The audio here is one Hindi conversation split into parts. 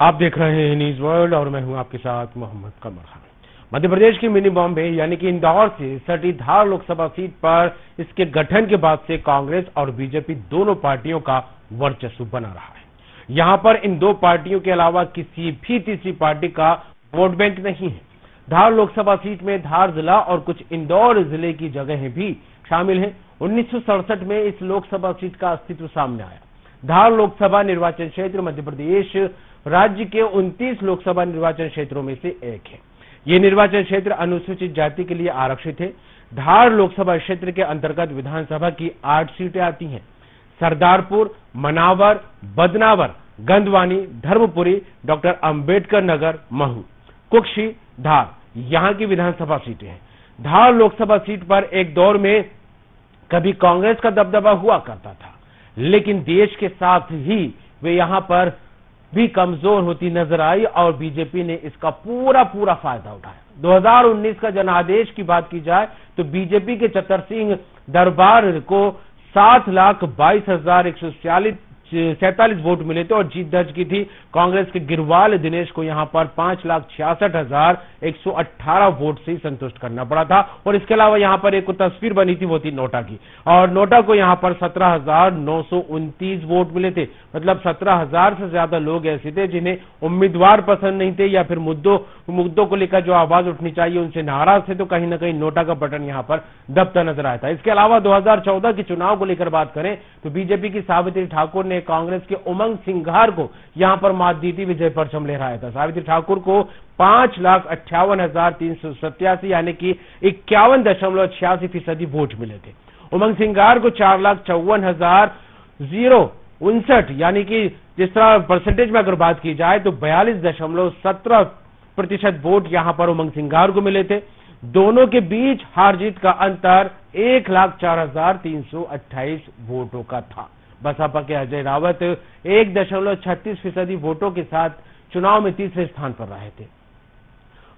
आप देख रहे हैं न्यूज वर्ल्ड और मैं हूं आपके साथ मोहम्मद कमर खान। मध्य प्रदेश की मिनी बॉम्बे यानी कि इंदौर से सटी धार लोकसभा सीट पर इसके गठन के बाद से कांग्रेस और बीजेपी दोनों पार्टियों का वर्चस्व बना रहा है। यहां पर इन दो पार्टियों के अलावा किसी भी तीसरी पार्टी का वोट बैंक नहीं है। धार लोकसभा सीट में धार जिला और कुछ इंदौर जिले की जगहें भी शामिल हैं। 1967 में इस लोकसभा सीट का अस्तित्व सामने आया। धार लोकसभा निर्वाचन क्षेत्र मध्य प्रदेश राज्य के 29 लोकसभा निर्वाचन क्षेत्रों में से एक है। ये निर्वाचन क्षेत्र अनुसूचित जाति के लिए आरक्षित है। धार लोकसभा क्षेत्र के अंतर्गत विधानसभा की 8 सीटें आती हैं। सरदारपुर, मनावर, बदनावर, गंदवानी, धर्मपुरी, डॉक्टर अंबेडकर नगर, महू, कुक्षी, धार यहां की विधानसभा सीटें हैं। धार लोकसभा सीट पर एक दौर में कभी कांग्रेस का दबदबा हुआ करता था, लेकिन देश के साथ ही वे यहां पर भी कमजोर होती नजर आई और बीजेपी ने इसका पूरा फायदा उठाया। 2019 का जनादेश की बात की जाए तो बीजेपी के चतर सिंह दरबार को 7,22,147 वोट मिले थे और जीत दर्ज की थी। कांग्रेस के गिरवाल दिनेश को यहां पर 5,66,118 वोट से संतुष्ट करना पड़ा था। और इसके अलावा यहां पर एक तस्वीर बनी थी, वो थी नोटा की, और नोटा को यहां पर 17,929 वोट मिले थे। मतलब 17,000 से ज्यादा लोग ऐसे थे जिन्हें उम्मीदवार पसंद नहीं थे या फिर मुद्दों को लेकर जो आवाज उठनी चाहिए उनसे नाराज थे, तो कहीं ना कहीं नोटा का बटन यहां पर दबता नजर आया था। इसके अलावा 2014 के चुनाव को लेकर बात करें तो बीजेपी की सावित्री ठाकुर ने कांग्रेस के उमंग सिंघार को यहां पर मात दी थी, विजय परचम लहराया था। सावित्री ठाकुर को 5,58,387 यानी कि 51.86% वोट मिले थे। उमंग सिंघार को 4,54,059 यानी कि जिस तरह परसेंटेज में अगर बात की जाए तो 42.17% वोट यहां पर उमंग सिंघार को मिले थे। दोनों के बीच हार जीत का अंतर 1,04,328 वोटों का था। बसपा के अजय रावत 1.36% वोटों के साथ चुनाव में तीसरे स्थान पर रहे थे।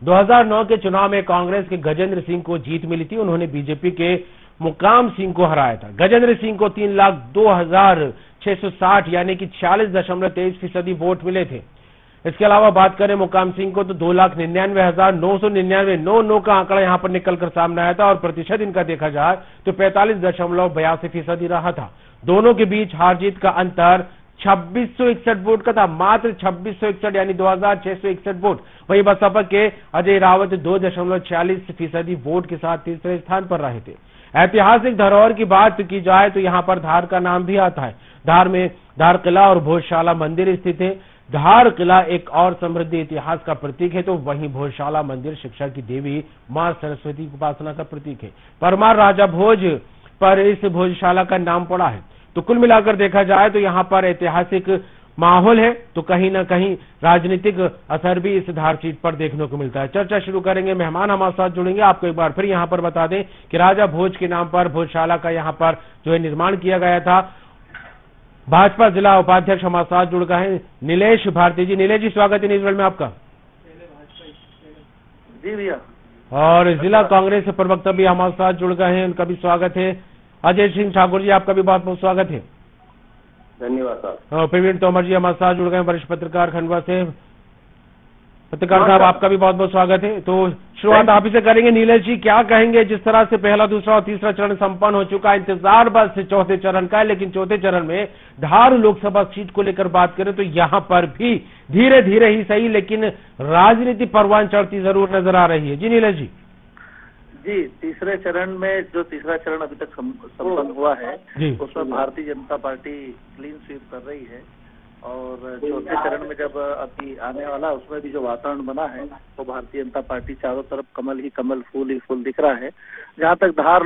2009 के चुनाव में कांग्रेस के गजेंद्र सिंह को जीत मिली थी। उन्होंने बीजेपी के मुकाम सिंह को हराया था। गजेंद्र सिंह को 3,02,660 यानी कि 46.23% वोट मिले थे। इसके अलावा बात करें मुकाम सिंह को तो 2,99,999 9 का आंकड़ा यहां पर निकलकर सामने आया था और प्रतिशत इनका देखा जाए तो 45.82% रहा था। दोनों के बीच हार जीत का अंतर 2661 वोट का था, मात्र 2661 यानी 2,661 वोट। वहीं बसपा के अजय रावत 2.46% वोट के साथ तीसरे स्थान पर रहे थे। ऐतिहासिक धरोहर की बात की जाए तो यहां पर धार का नाम भी आता है। धार में धार किला और भोजशाला मंदिर स्थित है। धार किला एक और समृद्ध इतिहास का प्रतीक है तो वहीं भोजशाला मंदिर शिक्षा की देवी मां सरस्वती की उपासना का प्रतीक है। परमार राजा भोज पर इस भोजशाला का नाम पड़ा है। तो कुल मिलाकर देखा जाए तो यहां पर ऐतिहासिक माहौल है तो कहीं ना कहीं राजनीतिक असर भी इस धार सीट पर देखने को मिलता है। चर्चा शुरू करेंगे, मेहमान हमारे साथ जुड़ेंगे। आपको एक बार फिर यहां पर बता दें कि राजा भोज के नाम पर भोजशाला का यहां पर जो है निर्माण किया गया था। भाजपा जिला उपाध्यक्ष हमारे साथ जुड़ गए हैं नीलेश भारती जी। नीलेश जी, स्वागत है न्यूज वर्ल्ड में आपका। जी भैया। और जिला कांग्रेस प्रवक्ता भी हमारे साथ जुड़ गए हैं, उनका भी स्वागत है। अजय सिंह ठाकुर जी, आपका भी बहुत बहुत स्वागत है। धन्यवाद साहब। प्रवीण तोमर जी हमारे साथ जुड़ गए, वरिष्ठ पत्रकार खंडवा से। पत्रकार साहब, आपका भी बहुत बहुत स्वागत है। तो शुरुआत आप ही से करेंगे। नीलेश जी, क्या कहेंगे जिस तरह से पहला, दूसरा और तीसरा चरण संपन्न हो चुका है, इंतजार बस चौथे चरण का है, लेकिन चौथे चरण में धार लोकसभा सीट को लेकर बात करें तो यहां पर भी धीरे धीरे ही सही लेकिन राजनीति परवान चढ़ती जरूर नजर आ रही है। जी नीलेश जी। जी, तीसरे चरण में जो तीसरा चरण अभी तक संपन्न हुआ है उसमें Bharatiya Janata party clean sweep कर रही है और चौथे चरण में जब अभी आने वाला उसमें भी जो वातावरण बना है वो भारतीय जनता पार्टी चारों तरफ कमल ही कमल, फूल ही फूल दिख रहा है। जहां तक धार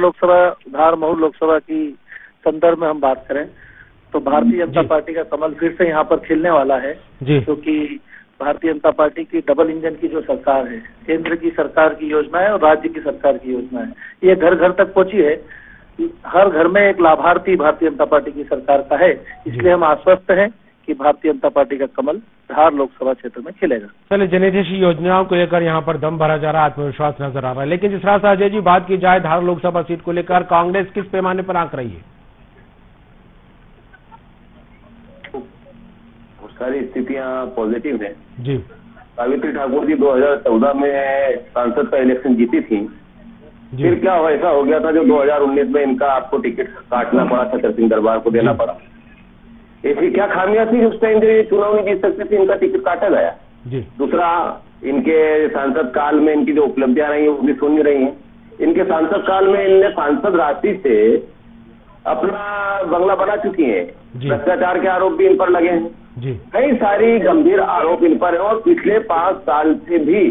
महू लोकसभा की संदर्भ में हम बात करें तो भारतीय जनता पार्टी का कमल फिर से यहाँ पर खिलने वाला है, क्योंकि भारतीय जनता पार्टी की डबल इंजन की जो सरकार है, केंद्र की सरकार की योजना है और राज्य की सरकार की योजना है, ये घर घर तक पहुंची है। हर घर में एक लाभार्थी भारतीय जनता पार्टी की सरकार का है, इसलिए हम आश्वस्त हैं कि भारतीय जनता पार्टी का कमल धार लोकसभा क्षेत्र में खिलेगा। चलिए, जनहितैषी योजनाओं को लेकर यहाँ पर दम भरा जा रहा है, आत्मविश्वास नजर आ रहा है। लेकिन जिस तरह से अजय जी बात की जाए धार लोकसभा सीट को लेकर कांग्रेस किस पैमाने पर आंक रही है? बहुत सारी स्थितियां पॉजिटिव हैं जी। सावित्री ठाकुर जी 2014 में सांसद का इलेक्शन जीती थी, फिर क्या हुआ, ऐसा हो गया था जो 2019 में इनका आपको टिकट काटना पड़ा, छतर सिंह दरबार को देना पड़ा। ऐसी क्या खामियां थी उस टाइम जो ये चुनाव नहीं जीत सकते थे, इनका टिकट काटा गया जी। दूसरा, इनके सांसद काल में इनकी जो उपलब्धियां रही है वो भी सुन रही है। इनके सांसद काल में इनने सांसद राशि से अपना बंगला बना चुकी है, भ्रष्टाचार के आरोप भी इन पर लगे हैं जी। कई सारी गंभीर आरोप इन पर है और पिछले 5 साल से भी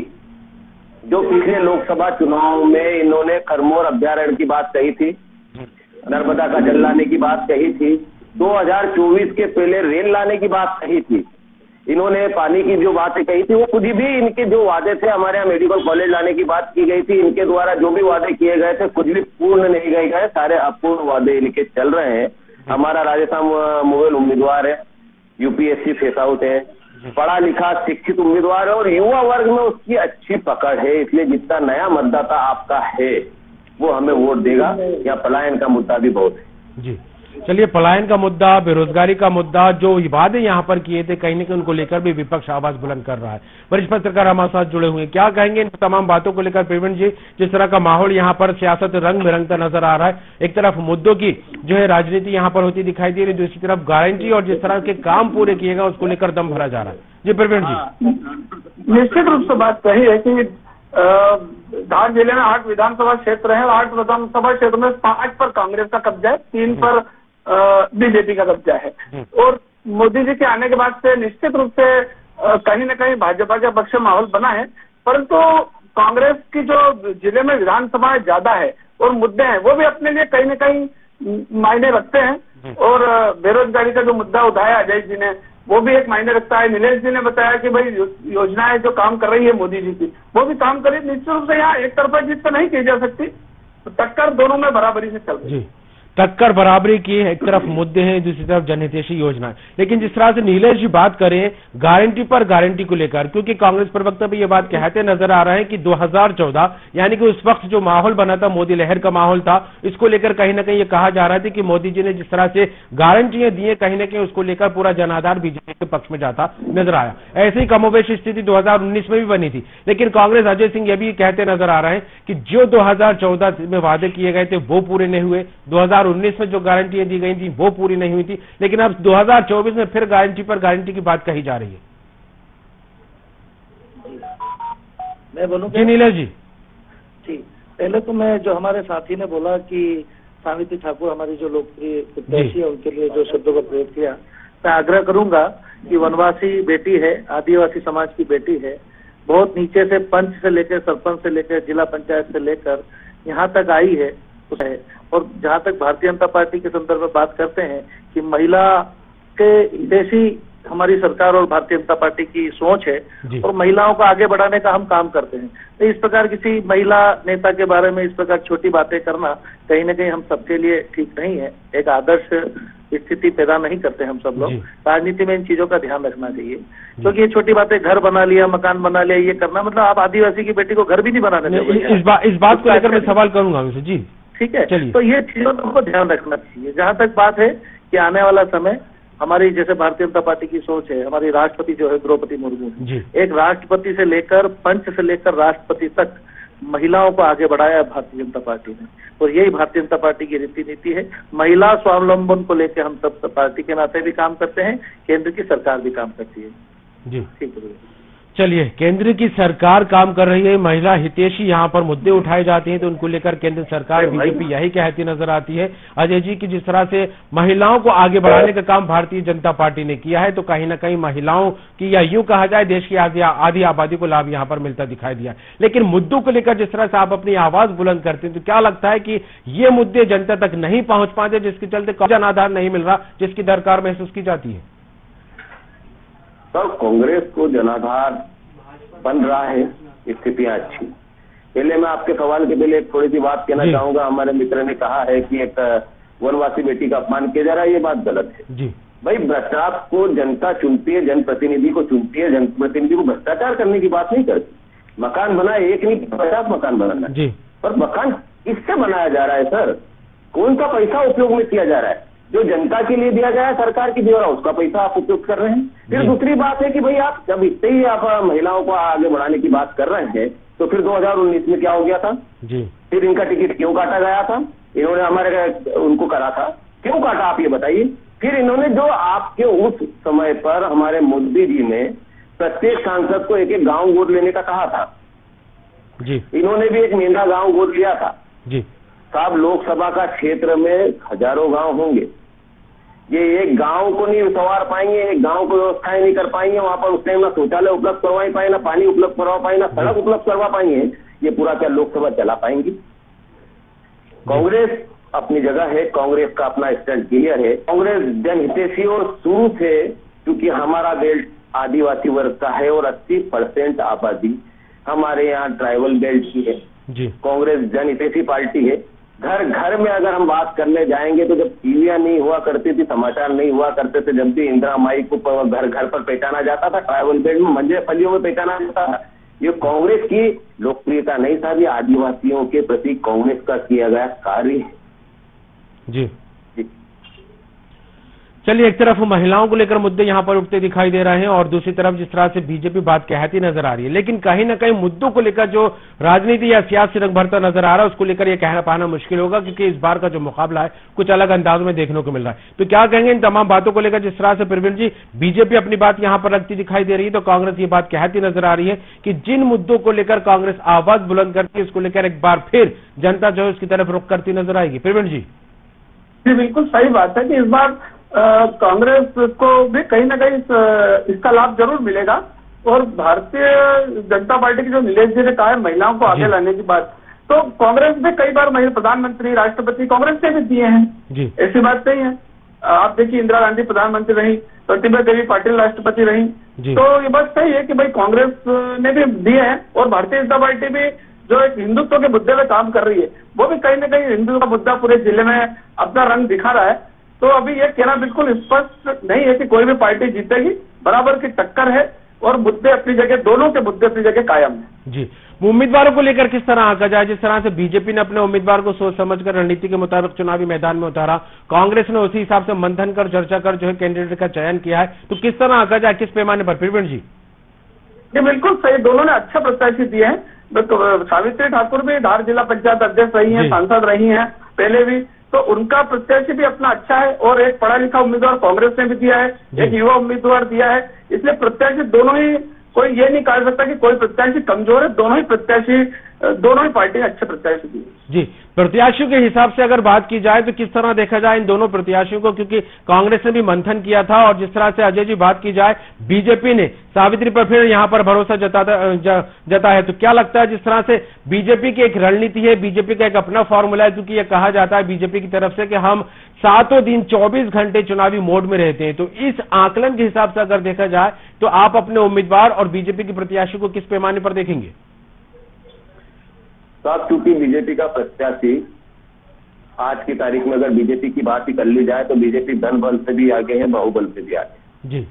जो पिछले लोकसभा चुनाव में इन्होंने खरमोर अभ्यारण्य की बात कही थी, नर्मदा का जल लाने की बात कही थी, 2024 के पहले रेल लाने की बात कही थी, इन्होंने पानी की जो बातें कही थी वो खुद भी इनके जो वादे थे, हमारे यहाँ मेडिकल कॉलेज लाने की बात की गई थी, इनके द्वारा जो भी वादे किए गए थे कुछ भी पूर्ण नहीं गए, सारे अपूर्ण वादे इनके चल रहे हैं। हमारा राजस्थान मोबाइल उम्मीदवार है, यूपीएससी फेस आउट है, पढ़ा लिखा शिक्षित उम्मीदवार है और युवा वर्ग में उसकी अच्छी पकड़ है, इसलिए जितना नया मतदाता आपका है वो हमें वोट देगा। या पलायन का मुद्दा भी बहुत है जी। चलिए, पलायन का मुद्दा, बेरोजगारी का मुद्दा, जो वादे यहाँ पर किए थे कहीं न कहीं उनको लेकर भी विपक्ष आवाज बुलंद कर रहा है। वरिष्ठ पत्रकार हमारे साथ जुड़े हुए हैं, क्या कहेंगे इन तमाम बातों को लेकर प्रवीण जी? जिस तरह का माहौल यहाँ पर सियासत रंग बिरंगता नजर आ रहा है, एक तरफ मुद्दों की जो है राजनीति यहाँ पर होती दिखाई दे रही है, दूसरी तरफ गारंटी और जिस तरह के काम पूरे किए गए उसको लेकर दम भरा जा रहा है। जी प्रवीण जी। निश्चित रूप से बात सही है कि धार जिले में 8 विधानसभा क्षेत्र है और 8 विधानसभा क्षेत्र में 5 पर कांग्रेस का कब्जा है, 3 पर बीजेपी का कब्जा है। और मोदी जी के आने के बाद से निश्चित रूप से कहीं न कहीं भाजपा के पक्ष में माहौल बना है, परंतु कांग्रेस की जो जिले में विधानसभाएं ज्यादा है और मुद्दे हैं वो भी अपने लिए कहीं न कहीं मायने रखते हैं। और बेरोजगारी का जो मुद्दा उठाया अजय जी ने वो भी एक मायने रखता है। नीलेश जी ने बताया कि भाई योजनाएं जो काम कर रही है मोदी जी की वो भी काम कर रही है। निश्चित रूप से यहाँ एक तरफा जीत तो नहीं की जा सकती, टक्कर दोनों में बराबरी से चल रही है। टक्कर बराबरी की, एक तरफ मुद्दे हैं, दूसरी तरफ जनहितैषी योजनाएं। लेकिन जिस तरह से नीलेश जी बात करें गारंटी पर गारंटी को लेकर, क्योंकि कांग्रेस प्रवक्ता भी ये बात कहते नजर आ रहे हैं कि 2014 यानी कि उस वक्त जो माहौल बना था, मोदी लहर का माहौल था, इसको लेकर कहीं ना कहीं ये कहा जा रहा था कि मोदी जी ने जिस तरह से गारंटियां दी है कहीं ना कहीं उसको लेकर पूरा जनाधार बीजेपी के पक्ष में जाता नजर आया। ऐसे ही कमोबेश स्थिति 2019 में भी बनी थी, लेकिन कांग्रेस अजय सिंह ये भी कहते नजर आ रहे हैं कि जो 2014 में वादे किए गए थे वो पूरे नहीं हुए, 2019 में जो गारंटियां दी गई थी वो पूरी नहीं हुई थी, लेकिन अब 2024 में फिर गारंटी पर गारंटी की बात कही जा रही है। मैं बोलूं जी नीलेश जी। जी, पहले तो मैं जो हमारे साथी ने बोला कि सावित्री ठाकुर हमारी जो लोकप्रिय प्रत्याशी है उनके लिए जो शब्दों का प्रयोग किया, मैं आग्रह करूंगा कि वनवासी बेटी है, आदिवासी समाज की बेटी है, बहुत नीचे से पंच से लेकर सरपंच से लेकर जिला पंचायत से लेकर यहाँ तक आई है। और जहां तक भारतीय जनता पार्टी के संदर्भ में बात करते हैं कि महिला के हितैषी हमारी सरकार और भारतीय जनता पार्टी की सोच है और महिलाओं को आगे बढ़ाने का हम काम करते हैं, तो इस प्रकार किसी महिला नेता के बारे में इस प्रकार छोटी बातें करना कहीं ना कहीं हम सबके लिए ठीक नहीं है, एक आदर्श स्थिति पैदा नहीं करते हम सब लोग। राजनीति में इन चीजों का ध्यान रखना चाहिए, क्योंकि ये छोटी बातें, घर बना लिया, मकान बना लिया, ये करना मतलब आप आदिवासी की बेटी को घर भी नहीं बनाने देंगे। इस बात को लेकर मैं सवाल करूंगा उनसे। जी ठीक है, तो ये चीजों को ध्यान रखना चाहिए। जहां तक बात है कि आने वाला समय हमारी जैसे भारतीय जनता पार्टी की सोच है, हमारी राष्ट्रपति जो है द्रौपदी मुर्मू, एक राष्ट्रपति से लेकर पंच से लेकर राष्ट्रपति तक महिलाओं को आगे बढ़ाया है भारतीय जनता पार्टी ने, और यही भारतीय जनता पार्टी की रीति नीति है। महिला स्वावलंबन को लेकर हम सब पार्टी के नाते भी काम करते हैं, केंद्र की सरकार भी काम करती है। जी ठीक है, चलिए, केंद्र की सरकार काम कर रही है, महिला हितैषी यहाँ पर मुद्दे उठाए जाते हैं तो उनको लेकर केंद्र सरकार बीजेपी यही कहती नजर आती है। अजय जी की जिस तरह से महिलाओं को आगे बढ़ाने का काम भारतीय जनता पार्टी ने किया है, तो कहीं ना कहीं महिलाओं की या यूं कहा जाए देश की आधी आबादी को लाभ यहाँ पर मिलता दिखाई दिया। लेकिन मुद्दों को लेकर जिस तरह से आप अपनी आवाज बुलंद करते हैं, तो क्या लगता है कि ये मुद्दे जनता तक नहीं पहुंच पाते, जिसके चलते जनाधार नहीं मिल रहा, जिसकी दरकार महसूस की जाती है? सर, कांग्रेस को जनाधार बन रहा है, स्थितियां अच्छी। पहले मैं आपके सवाल के पहले एक थोड़ी सी बात कहना चाहूंगा। हमारे मित्र ने कहा है कि एक वनवासी बेटी का अपमान किया जा रहा है, ये बात गलत है जी। भाई, भ्रष्टाचार को जनता चुनती है, जनप्रतिनिधि को चुनती है, जनप्रतिनिधि को भ्रष्टाचार करने की बात नहीं करती। मकान बना एक नहीं 50 मकान बनाना जी, पर मकान किससे बनाया जा रहा है सर? कौन सा पैसा उपयोग में किया जा रहा है? जो जनता के लिए दिया गया है सरकार की द्वारा, उसका पैसा आप उपयोग कर रहे हैं। फिर दूसरी बात है कि भाई आप जब इतने ही आप महिलाओं को आगे बढ़ाने की बात कर रहे हैं, तो फिर 2019 में क्या हो गया था जी? फिर इनका टिकट क्यों काटा गया था? इन्होंने हमारे उनको करा था, क्यों काटा आप ये बताइए। फिर इन्होंने जो आपके उस समय पर हमारे मोदी जी ने प्रत्येक सांसद को एक एक गांव गोद लेने का कहा था जी, इन्होंने भी एक मेंढा गांव गोद लिया था जी। साहब लोकसभा का क्षेत्र में हजारों गांव होंगे, ये एक गांव को नहीं संवार पाएंगे, एक गांव को व्यवस्थाएं नहीं कर पाएंगे, वहां पर उस टाइम ना शौचालय उपलब्ध करवा पाए, ना पानी उपलब्ध करवा पाए, ना सड़क उपलब्ध करवा पाएंगे, ये पूरा क्या लोकसभा चला पाएंगी? कांग्रेस अपनी जगह है, कांग्रेस का अपना स्टैंड क्लियर है, कांग्रेस जनहितैषी और शुरू से, क्योंकि हमारा बेल्ट आदिवासी वर्ग का है और 80% आबादी हमारे यहाँ ट्राइबल बेल्ट की है जी। कांग्रेस जनहितैषी पार्टी है। घर घर में अगर हम बात करने जाएंगे तो जब टीवियां नहीं हुआ करती थी, समाचार नहीं हुआ करते थे, जब भी इंदिरा माई को घर घर पर पहचाना जाता था, ट्राइबल बेल्ट में मंजे फलियों में पहचाना जाता था। ये कांग्रेस की लोकप्रियता नहीं था, ये आदिवासियों के प्रति कांग्रेस का किया गया कार्य है जी। चलिए, एक तरफ महिलाओं को लेकर मुद्दे यहां पर उठते दिखाई दे रहे हैं और दूसरी तरफ जिस तरह से बीजेपी बात कहती नजर आ रही है, लेकिन कहीं ना कहीं मुद्दों को लेकर जो राजनीति या सियासी रंग भरता नजर आ रहा है उसको लेकर यह कहना पाना मुश्किल होगा, क्योंकि इस बार का जो मुकाबला है कुछ अलग अंदाज में देखने को मिल रहा है। तो क्या कहेंगे इन तमाम बातों को लेकर? जिस तरह से प्रवीण जी बीजेपी अपनी बात यहां पर रखती दिखाई दे रही है, तो कांग्रेस ये बात कहती नजर आ रही है कि जिन मुद्दों को लेकर कांग्रेस आवाज बुलंद करती है उसको लेकर एक बार फिर जनता जो है उसकी तरफ रुख करती नजर आएगी। प्रवीण जी बिल्कुल सही बात है कि इस बार कांग्रेस को भी कहीं ना कहीं इसका लाभ जरूर मिलेगा, और भारतीय जनता पार्टी की जो नीलेश जी ने कहा है महिलाओं को आगे लाने की बात, तो कांग्रेस ने कई बार महिला प्रधानमंत्री राष्ट्रपति कांग्रेस ने भी दिए हैं, ऐसी बात नहीं है। आप देखिए इंदिरा गांधी प्रधानमंत्री रही, प्रतिभा देवी पाटिल राष्ट्रपति रही, तो ये बात सही है कि भाई कांग्रेस ने भी दिए हैं, और भारतीय जनता पार्टी भी जो एक हिंदुत्व के मुद्दे में काम कर रही है, वो भी कहीं ना कहीं हिंदुत्व का मुद्दा पूरे जिले में अपना रंग दिखा रहा है। तो अभी ये कहना बिल्कुल स्पष्ट नहीं है कि कोई भी पार्टी जीतेगी, बराबर की टक्कर है और मुद्दे अपनी जगह, दोनों के मुद्दे अपनी जगह कायम है जी। उम्मीदवारों को लेकर किस तरह आंका जाए? जिस तरह से बीजेपी ने अपने उम्मीदवार को सोच समझकर रणनीति के मुताबिक चुनावी मैदान में उतारा, कांग्रेस ने उसी हिसाब से मंथन कर चर्चा कर जो है कैंडिडेट का चयन किया है, तो किस तरह आंका जाए, किस पैमाने पर? प्रवीण जी ये बिल्कुल सही, दोनों ने अच्छा प्रत्याशी दिए हैं। सावित्री ठाकुर भी धार जिला पंचायत अध्यक्ष रही हैं, सांसद रही हैं पहले भी, तो उनका प्रत्याशी भी अपना अच्छा है, और एक पढ़ा लिखा उम्मीदवार कांग्रेस ने भी दिया है, एक युवा उम्मीदवार दिया है, इसलिए प्रत्याशी दोनों ही, कोई ये नहीं कह सकता कि कोई प्रत्याशी कमजोर है, दोनों ही प्रत्याशी, दोनों ही पार्टी अच्छे प्रत्याशी दिए जी। प्रत्याशियों के हिसाब से अगर बात की जाए तो किस तरह देखा जाए इन दोनों प्रत्याशियों को, क्योंकि कांग्रेस ने भी मंथन किया था, और जिस तरह से अजय जी बात की जाए बीजेपी ने सावित्री पर फिर यहां पर भरोसा जता है, तो क्या लगता है जिस तरह से बीजेपी की एक रणनीति है, बीजेपी का एक अपना फॉर्मूला है, क्योंकि यह कहा जाता है बीजेपी की तरफ से कि हम 7 दिन 24 घंटे चुनावी मोड में रहते हैं, तो इस आकलन के हिसाब से अगर देखा जाए तो आप अपने उम्मीदवार और बीजेपी के प्रत्याशी को किस पैमाने पर देखेंगे? साहब, क्योंकि बीजेपी का प्रत्याशी आज की तारीख में अगर बीजेपी की बात ही कर ली जाए तो बीजेपी धन बल से भी आगे है, बाहुबल से भी आगे जी।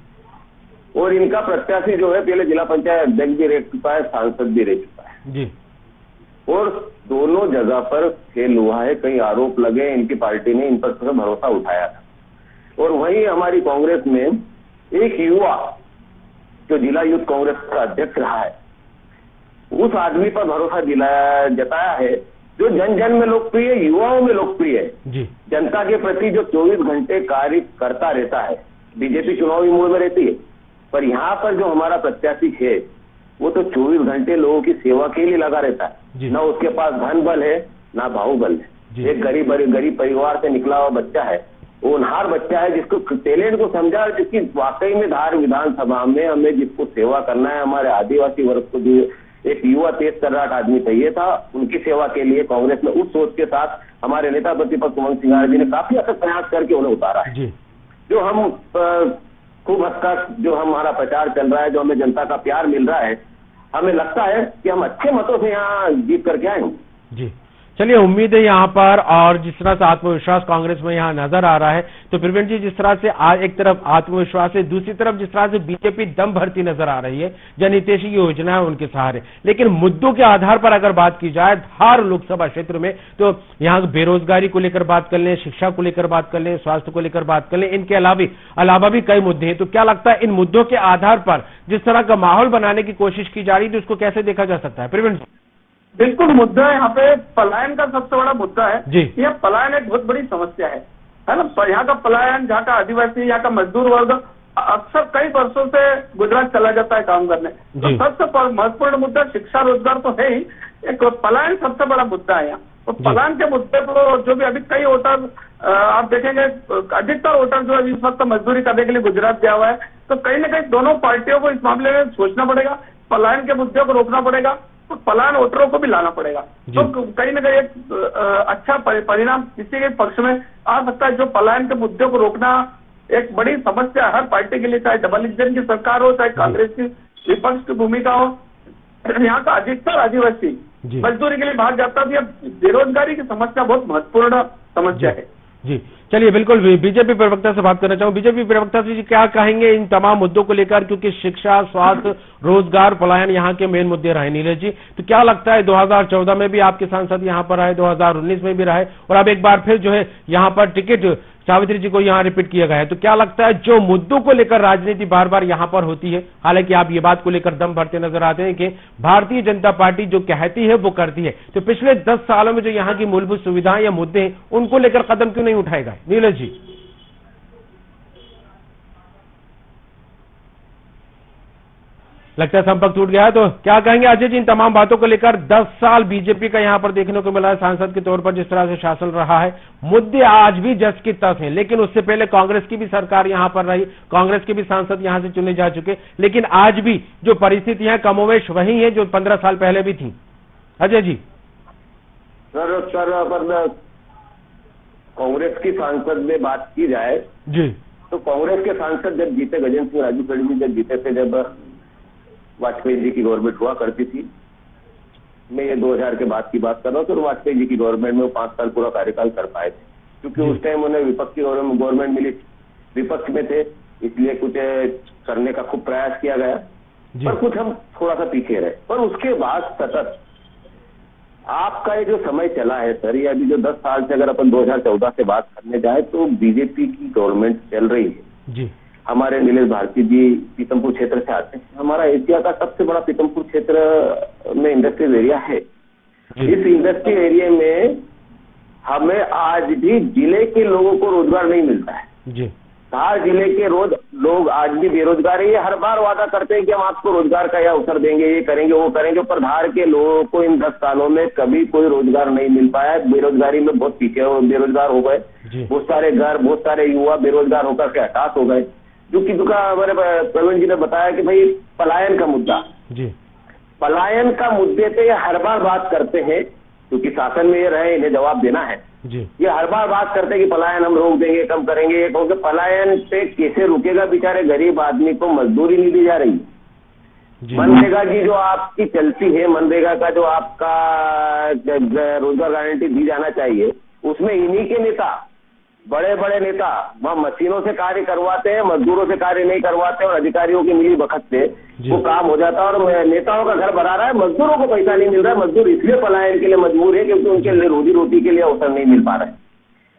और इनका प्रत्याशी जो है पहले जिला पंचायत अध्यक्ष भी रह चुका है, सांसद भी रह चुका है जी, और दोनों जगह पर फेल हुआ है, कई आरोप लगे, इनकी पार्टी ने इन पर भरोसा उठाया था। और वहीं हमारी कांग्रेस में एक युवा जो जिला यूथ कांग्रेस का अध्यक्ष रहा है, उस आदमी पर भरोसा जताया है जो जन जन में लोकप्रिय, युवाओं में लोकप्रिय है जी, जनता के प्रति जो 24 घंटे कार्य करता रहता है। बीजेपी चुनावी मोड में रहती है, पर यहाँ पर जो हमारा प्रत्याशी है वो तो 24 घंटे लोगों की सेवा के लिए लगा रहता है, ना उसके पास धन बल है ना बाहुबल है। एक गरीब परिवार से निकला हुआ बच्चा है, वो होनहार बच्चा है जिसको टैलेंट को समझा, जिसकी वाकई में धार विधानसभा में हमें जिसको सेवा करना है, हमारे आदिवासी वर्ग को जो एक युवा तेज तर्राट आदमी चाहिए था, उनकी सेवा के लिए कांग्रेस में उस सोच के साथ हमारे नेता प्रतिपक्ष उमंग सिंघार जी ने काफी अथक प्रयास करके उन्हें उतारा है जी। जो हम खूब हद तक जो हमारा प्रचार चल रहा है, जो हमें जनता का प्यार मिल रहा है, हमें लगता है कि हम अच्छे मतों से यहाँ जीत करके आएंगे जी। चलिए, उम्मीद है यहाँ पर, और जिस तरह से आत्मविश्वास कांग्रेस में यहाँ नजर आ रहा है, तो प्रवीण जी, जिस तरह से आज एक तरफ आत्मविश्वास है, दूसरी तरफ जिस तरह से बीजेपी दम भरती नजर आ रही है, जनहितैषी की योजना है उनके सहारे, लेकिन मुद्दों के आधार पर अगर बात की जाए धार लोकसभा क्षेत्र में, तो यहाँ बेरोजगारी को लेकर बात कर लें, शिक्षा को लेकर बात कर लें, स्वास्थ्य को लेकर बात कर लें, इनके अलावा भी कई मुद्दे हैं। तो क्या लगता है इन मुद्दों के आधार पर जिस तरह का माहौल बनाने की कोशिश की जा रही है, तो उसको कैसे देखा जा सकता है प्रवीण जी? बिल्कुल, मुद्दा यहाँ पे पलायन का सबसे बड़ा मुद्दा है जी। यह पलायन एक बहुत बड़ी समस्या है ना। यहाँ का पलायन, जहाँ का आदिवासी, यहाँ का मजदूर वर्ग अक्सर कई वर्षों से गुजरात चला जाता है काम करने। तो सबसे महत्वपूर्ण मुद्दा शिक्षा रोजगार तो है ही, एक पलायन सबसे बड़ा मुद्दा है यहाँ। तो पलायन के मुद्दे को जो भी अभी कई वोटर आप देखेंगे, अधिकतर वोटर जो है इस वक्त मजदूरी करने के लिए गुजरात गया हुआ है। तो कहीं ना कहीं दोनों पार्टियों को इस मामले में सोचना पड़ेगा, पलायन के मुद्दे को रोकना पड़ेगा, तो पलायन वोटरों को भी लाना पड़ेगा। तो कहीं ना कहीं एक अच्छा परिणाम किसी के पक्ष में आ सकता है। जो पलायन के मुद्दे को रोकना एक बड़ी समस्या हर पार्टी के लिए, चाहे डबल इंजन की सरकार हो, चाहे कांग्रेस की विपक्ष की भूमिका हो। यहाँ का अधिकतर आदिवासी मजदूरी के लिए बाहर जाता है। बेरोजगारी की समस्या बहुत महत्वपूर्ण समस्या है। जी, चलिए, बिल्कुल बीजेपी प्रवक्ता से बात करना चाहूँ। बीजेपी प्रवक्ता से जी क्या कहेंगे इन तमाम मुद्दों को लेकर, क्योंकि शिक्षा, स्वास्थ्य, रोजगार, पलायन यहाँ के मेन मुद्दे रहे। नीरज जी, तो क्या लगता है 2014 में भी आपके सांसद यहाँ पर आए, 2019 में भी रहे, और अब एक बार फिर जो है यहाँ पर टिकट सावित्री जी को यहाँ रिपीट किया गया है, तो क्या लगता है जो मुद्दों को लेकर राजनीति बार बार यहाँ पर होती है, हालांकि आप ये बात को लेकर दम भरते नजर आते हैं कि भारतीय जनता पार्टी जो कहती है वो करती है, तो पिछले 10 सालों में जो यहाँ की मूलभूत सुविधाएं या मुद्दे हैं उनको लेकर कदम क्यों नहीं उठाएगा? नीरज जी, लगता है संपर्क टूट गया है, तो क्या कहेंगे अजय जी इन तमाम बातों को लेकर? 10 साल बीजेपी का यहां पर देखने को मिला है सांसद के तौर पर, जिस तरह से शासन रहा है, मुद्दे आज भी जस की तस हैं, लेकिन उससे पहले कांग्रेस की भी सरकार यहां पर रही, कांग्रेस के भी सांसद यहां से चुने जा चुके, लेकिन आज भी जो परिस्थितियां कमोवेश वही है जो 15 साल पहले भी थी। अजय जी। सर अगर कांग्रेस की सांसद में बात की जाए जी, तो कांग्रेस के सांसद जब जीते, गजेंद्र सिंह राजू खड़गे जब जीते थे, जब वाजपेयी जी की गवर्नमेंट हुआ करती थी, मैं ये 2000 के बाद की बात कर रहा हूँ, तो वाजपेयी जी की गवर्नमेंट में वो 5 साल पूरा कार्यकाल कर पाए थे, क्योंकि उस टाइम उन्हें विपक्ष की गवर्नमेंट मिली, विपक्ष में थे, इसलिए कुछ करने का खूब प्रयास किया गया, पर कुछ हम थोड़ा सा पीछे रहे। पर उसके बाद सतत आपका ये जो समय चला है सर, ये अभी जो 10 साल से अगर अपन 2014 से बात करने जाए, तो बीजेपी की गवर्नमेंट चल रही है जी। हमारे नीलेश भारती जी पीतमपुर क्षेत्र से आते हैं, हमारा एशिया का सबसे बड़ा पीतमपुर क्षेत्र में इंडस्ट्रियल एरिया है। इस इंडस्ट्रियल एरिया में हमें आज भी जिले के लोगों को रोजगार नहीं मिलता है जी। धार जिले के लोग आज भी बेरोजगार है। ये हर बार वादा करते हैं कि हम आपको रोजगार का यह अवसर देंगे, ये करेंगे, वो करेंगे, पर धार के लोगों को इन 10 सालों में कभी कोई रोजगार नहीं मिल पाया। बेरोजगारी में बहुत पीछे बेरोजगार हो गए, बहुत सारे घर, बहुत सारे युवा बेरोजगार होकर के हताश हो गए। जो कि हमारे प्रवीण जी ने बताया कि भाई पलायन का मुद्दा जी, पलायन का मुद्दे पे हर बार बात करते हैं, क्योंकि शासन में ये रहे, इन्हें जवाब देना है जी। ये हर बार बात करते हैं कि पलायन हम रोक देंगे, कम करेंगे, ये कहोगे पलायन पे कैसे रुकेगा? बेचारे गरीब आदमी को मजदूरी नहीं दी जा रही। मनरेगा की जो आपकी चलती है, मनरेगा का जो आपका रोजगार गारंटी दी जाना चाहिए, उसमें इन्हीं के नेता, बड़े बड़े नेता वहाँ मशीनों से कार्य करवाते हैं, मजदूरों से कार्य नहीं करवाते, और अधिकारियों की मिली भगत से वो काम हो जाता है, और नेताओं का घर भरा रहा है, मजदूरों को पैसा नहीं मिल रहा है। मजदूर इसलिए पलायन के लिए मजबूर है क्योंकि उनके लिए रोजी रोटी के लिए अवसर नहीं मिल पा रहा है,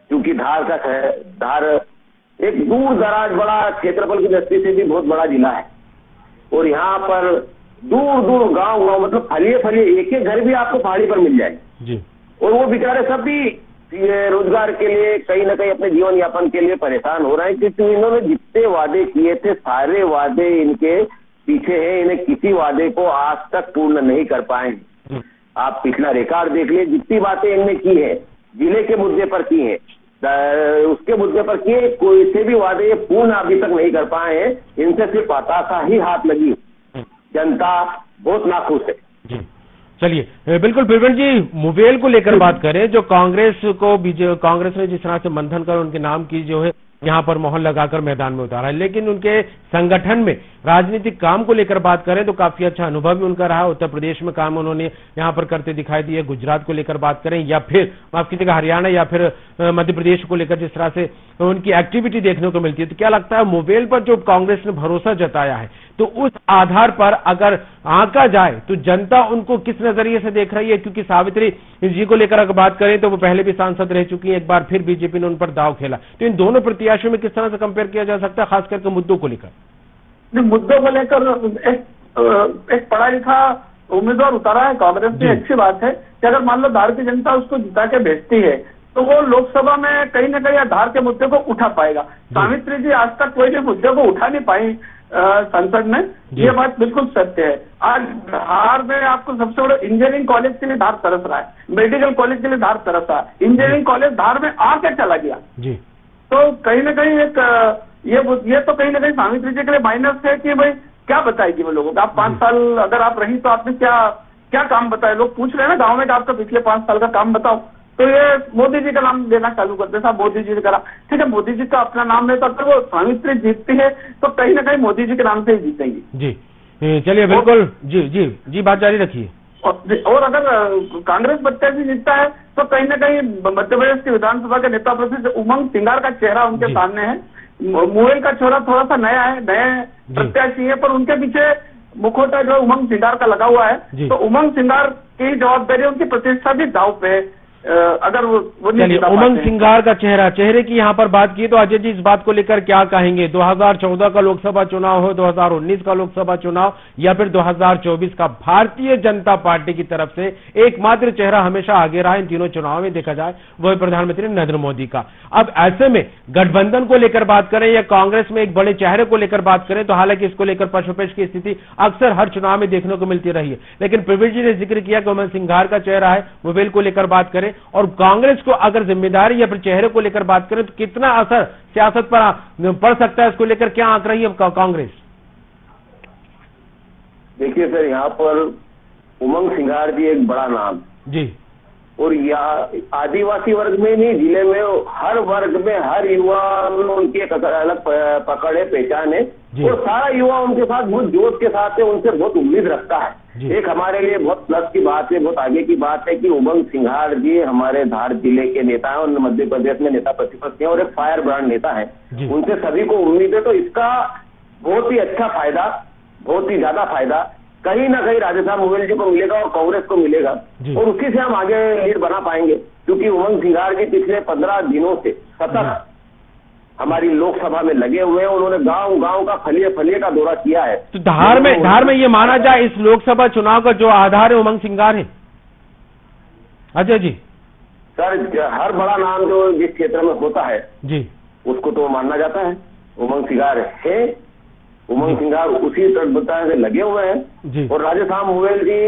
क्योंकि धार एक दूर दराज बड़ा क्षेत्रफल की दृष्टि से भी बहुत बड़ा जिला है, और यहाँ पर दूर दूर गाँव मतलब फलिए एक घर भी आपको पहाड़ी पर मिल जाए जी। और वो बेचारे सब भी ये रोजगार के लिए कहीं ना कहीं अपने जीवन यापन के लिए परेशान हो रहे हैं, क्योंकि इन्होंने जितने वादे किए थे सारे वादे इनके पीछे हैं, इन्हें किसी वादे को आज तक पूर्ण नहीं कर पाए। आप पिछला रिकॉर्ड देख लीजिए, जितनी बातें इनने की है जिले के मुद्दे पर की है, उसके मुद्दे पर किए, कोई से भी वादे पूर्ण अभी तक नहीं कर पाए हैं। इनसे सिर्फ हताशा ही हाथ लगी, जनता बहुत नाखुश है जी। चलिए, बिल्कुल प्रवीण जी, मुवेल को लेकर बात करें, जो कांग्रेस ने जिस तरह से मंथन कर उनके नाम की जो है यहाँ पर मोहर लगाकर मैदान में उतारा है। लेकिन उनके संगठन में राजनीतिक काम को लेकर बात करें तो काफी अच्छा अनुभव भी उनका रहा। उत्तर प्रदेश में काम उन्होंने यहाँ पर करते दिखाई दिए। गुजरात को लेकर बात करें या फिर माफ कीजिएगा हरियाणा या फिर मध्य प्रदेश को लेकर जिस तरह से उनकी एक्टिविटी देखने को मिलती है, तो क्या लगता है मोवेल पर जो कांग्रेस ने भरोसा जताया है, तो उस आधार पर अगर आंका जाए तो जनता उनको किस नजरिए से देख रही है? क्योंकि सावित्री जी को लेकर अगर बात करें तो वो पहले भी सांसद रह चुकी है, एक बार फिर बीजेपी ने उन पर दांव खेला। तो इन दोनों प्रत्याशियों में किस तरह से कंपेयर किया जा सकता है, खास करके मुद्दों को लेकर? मुद्दों को लेकर एक पढ़ा लिखा उम्मीदवार उतारा है कांग्रेस की, अच्छी बात है कि अगर मान लो धार की जनता उसको जिता के भेजती है तो वो लोकसभा में कहीं ना कहीं धार के मुद्दे को उठा पाएगा। सावित्री जी आज तक कोई भी मुद्दे को उठा नहीं पाई संसद में, ये बात बिल्कुल सत्य है। आज धार में आपको सबसे बड़ा इंजीनियरिंग कॉलेज के लिए धार तरस रहा है, मेडिकल कॉलेज के लिए धार तरस रहा है, इंजीनियरिंग कॉलेज धार में आके चला गया जी। तो कहीं ना कहीं एक ये तो कहीं ना कहीं सावित्री जी के लिए माइनस है कि भाई क्या बताएगी वो लोगों को। आप 5 साल अगर आप रही तो आपने क्या काम बताया? लोग पूछ रहे हैं ना गांव में कि आपका पिछले 5 साल का काम बताओ, तो ये मोदी जी का नाम लेना चालू करते साहब, मोदी जी ने करा। ठीक है, मोदी जी का अपना नाम लेता, अगर वो सावित्री जीतती है तो कहीं ना कहीं मोदी जी के नाम से ही जीतेंगी जी। चलिए बिल्कुल जी बात जारी रखिए। और अगर कांग्रेस प्रत्याशी जीतता है तो कहीं ना कहीं मध्य प्रदेश की विधानसभा के नेता प्रतिनिधि उमंग सिंगार का चेहरा उनके सामने है। मोवेल का चेहरा थोड़ा सा नया है, नए प्रत्याशी है, पर उनके पीछे मुखौटा जो उमंग सिंगार का लगा हुआ है, तो उमंग सिंगार की जवाबदारी, उनकी प्रतिष्ठा भी दांव पे है अगर वो चलिए उमंग सिंगार का चेहरे की यहाँ पर बात की तो अजय जी इस बात को लेकर क्या कहेंगे? 2014 का लोकसभा चुनाव हो, 2019 का लोकसभा चुनाव या फिर 2024 का, भारतीय जनता पार्टी की तरफ से एकमात्र चेहरा हमेशा आगे रहा इन तीनों चुनाव में देखा जाए, वो है प्रधानमंत्री नरेंद्र मोदी का। अब ऐसे में गठबंधन को लेकर बात करें या कांग्रेस में एक बड़े चेहरे को लेकर बात करें तो हालांकि इसको लेकर पशुपेश की स्थिति अक्सर हर चुनाव में देखने को मिलती रही है, लेकिन प्रवीण जी ने जिक्र किया कि उमंग सिंगार का चेहरा है। मोवेल को लेकर बात करें और कांग्रेस को अगर जिम्मेदारी या फिर चेहरे को लेकर बात करें तो कितना असर सियासत पर पड़ सकता है, इसको लेकर क्या आंक रही है कांग्रेस? देखिए सर, यहाँ पर उमंग सिंगार जी एक बड़ा नाम जी, और यहाँ आदिवासी वर्ग में नहीं, जिले में हर वर्ग में हर युवा उनकी एक अलग पकड़ है, पहचान है, और सारा युवा उनके साथ बहुत जोश के साथ है, उनसे बहुत उम्मीद रखता है। एक हमारे लिए बहुत प्लस की बात है, बहुत आगे की बात है कि उमंग सिंगार जी हमारे धार जिले के नेता हैं और मध्य प्रदेश में नेता प्रतिपक्ष हैं और एक फायर ब्रांड नेता है, उनसे सभी को उम्मीद है। तो इसका बहुत ही अच्छा फायदा, बहुत ही ज्यादा फायदा कहीं ना कहीं राधेश्याम मोवेल जी को मिलेगा और कांग्रेस को मिलेगा, और उसी से हम आगे लीड बना पाएंगे, क्योंकि उमंग सिंगार जी पिछले 15 दिनों से सतत हमारी लोकसभा में लगे हुए हैं। उन्होंने गांव का फलिए का दौरा किया है। तो धार में ये माना जाए इस लोकसभा चुनाव का जो आधार है उमंग सिंगार है अजय जी? सर, हर बड़ा नाम जो जिस क्षेत्र में होता है जी, उसको तो मानना जाता है। उमंग सिंगार है, उमंग सिंगार उसी तटबद्धता से लगे हुए हैं, और राधेश्याम मोवेल जी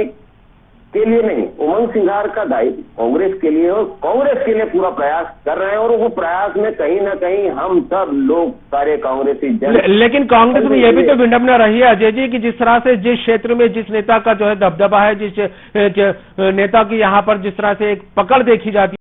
के लिए नहीं, उमंग सिंगार का दायित्व कांग्रेस के लिए और कांग्रेस के लिए पूरा प्रयास कर रहे हैं, और वो प्रयास में कहीं ना कहीं हम सब लोग सारे कांग्रेसी लेकिन कांग्रेस में यह भी तो विडंबना रही है अजय जी कि जिस तरह से जिस क्षेत्र में जिस नेता का जो है दबदबा है, जिस नेता की यहाँ पर जिस तरह से एक पकड़ देखी जाती है